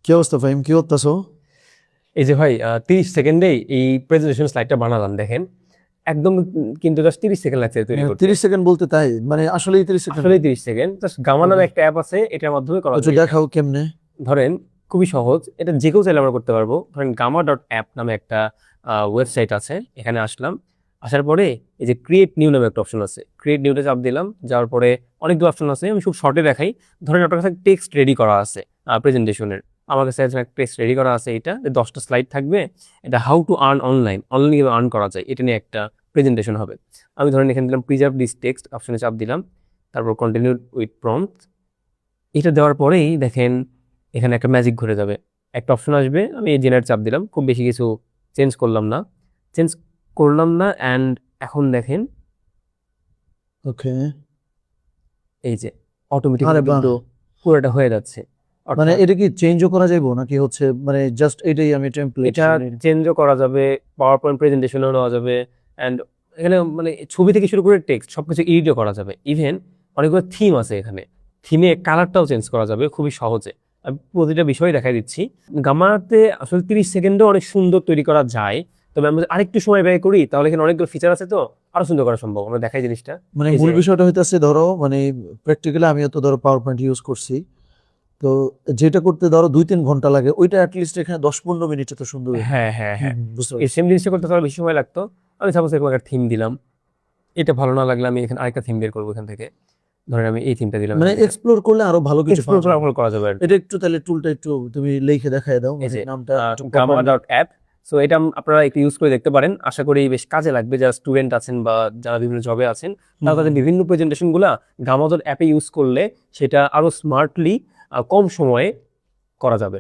কি অবস্থা ফাহিম, কি করতেছো? এই যে ভাই 30 সেকেন্ডেই এই প্রেজেন্টেশন স্লাইডটা বানালাম দেখেন একদম, কিন্তু জাস্ট 30 সেকেন্ড লাগছে তৈরি করতে। 30 সেকেন্ড বলতে তাই মানে আসলেই 30 সেকেন্ড? আসলে 30 সেকেন্ড, জাস্ট গামা নামে একটা অ্যাপ আছে, এটার মাধ্যমে করা আচ্ছা যায়। দেখাও কেমনে। ধরেন খুবই সহজ, এটা যে কেউ চাইলে আমরা করতে পারবো। ধরেন gamma.app নামে একটা ওয়েবসাইট আছে, এখানে আসলাম। আসার পরে এই যে ক্রিয়েট নিউ নামে একটা অপশন আছে, ক্রিয়েট নিউতে চাপ দিলাম। যাওয়ার পরে অনেকগুলো অপশন আছে, আমি খুব শর্টে দেখাই। ধরেন আপনার কাছে টেক্সট রেডি করা আছে প্রেজেন্টেশনের, আমার কাছে টেক্সট রেডি করা আছে, এটা 10টা স্লাইড থাকবে। এটা how to earn online, online কিভাবে আর্ন করা যায় এটা নিয়ে একটা প্রেজেন্টেশন হবে। আমি ধরেন এখানে দিলাম প্রিজার্ভ দিস টেক্সট অপশনে চাপ দিলাম, তারপর কন্টিনিউ উইথ প্রম্পট। এটা দেওয়ার পরেই দেখেন এখানে একটা ম্যাজিক ঘুরে যাবে, একটা অপশন আসবে। আমি এই জেনারেট চাপ দিলাম, খুব বেশি কিছু চেঞ্জ করলাম না অ্যান্ড এখন দেখেন ওকে, এই যে অটোমেটিক আরে বাহ, কিন্তু পুরোটা হয়ে যাচ্ছে। মানে অর্থাৎ এটা কি চেঞ্জও করা যাইবো নাকি হচ্ছে মানে জাস্ট এটাই আমি টেমপ্লেট? এটা চেঞ্জও করা যাবে, পাওয়ার পয়েন্ট প্রেজেন্টেশনও নেওয়া যাবে, অ্যান্ড এখানে মানে ছবি থেকে শুরু করে টেক্সট সবকিছু এডিটও করা যাবে। ইভেন অনেকগুলো থিম আছে, এখানে থিমে কালারটাও চেঞ্জ করা যাবে খুবই সহজে। আমি প্রতিটা বিষয় দেখাই দিচ্ছি। গামাতে আসলে 30 সেকেন্ডে অনেক সুন্দর তৈরি করা যায়, তবে আমরা যদি আরেকটু সময় ব্যয় করি তাহলে এখানে অনেকগুলো ফিচার আছে, তো আরো সুন্দর করা সম্ভব। আমরা দেখাই জিনিসটা। মানে এই মূল যে বিষয়টা হইতাছে ধরো মানে প্র্যাকটিক্যালি আমিও তো ধরো পাওয়ার পয়েন্ট ইউজ করছি, তো যেটা করতে ধরো 2-3 ঘন্টা লাগে ওইটা অ্যাটলিস্ট এখানে 10-15 মিনিটে তো সুন্দর হয়ে যায়। হ্যাঁ হ্যাঁ হ্যাঁ, বুঝতে এই পারছি। সেম জিনিসটা করতে তাহলে বেশি সময় লাগতো। আমি সাপোজ এরকম একটা থিম দিলাম, এটা ভালো না লাগলে আমি এখানে আরেকটা থিম বের করবো এখান থেকে। ধরেন আমি এই থিমটা দিলাম, মানে এক্সপ্লোর করলে আরো ভালো কিছু এক্সপ্লোর পাওয়া যাবে। করা যাবে আর কি। এটা একটু তাহলে টুলটা একটু তুমি লিখে দেখায় দাও, এই মানে যে নামটা একটু properly। gamma.app। সো এটা আপনারা একটু ইউজ করে দেখতে পারেন, আশা করি বেশ কাজে লাগবে যারা স্টুডেন্ট আছেন বা যারা বিভিন্ন জবে আছেন। তারা তাদের বিভিন্ন প্রেজেন্টেশন গুলা gamma.app-এ ইউজ করলে সেটা আরো স্মার্টলি কম সময়ে করা যাবে।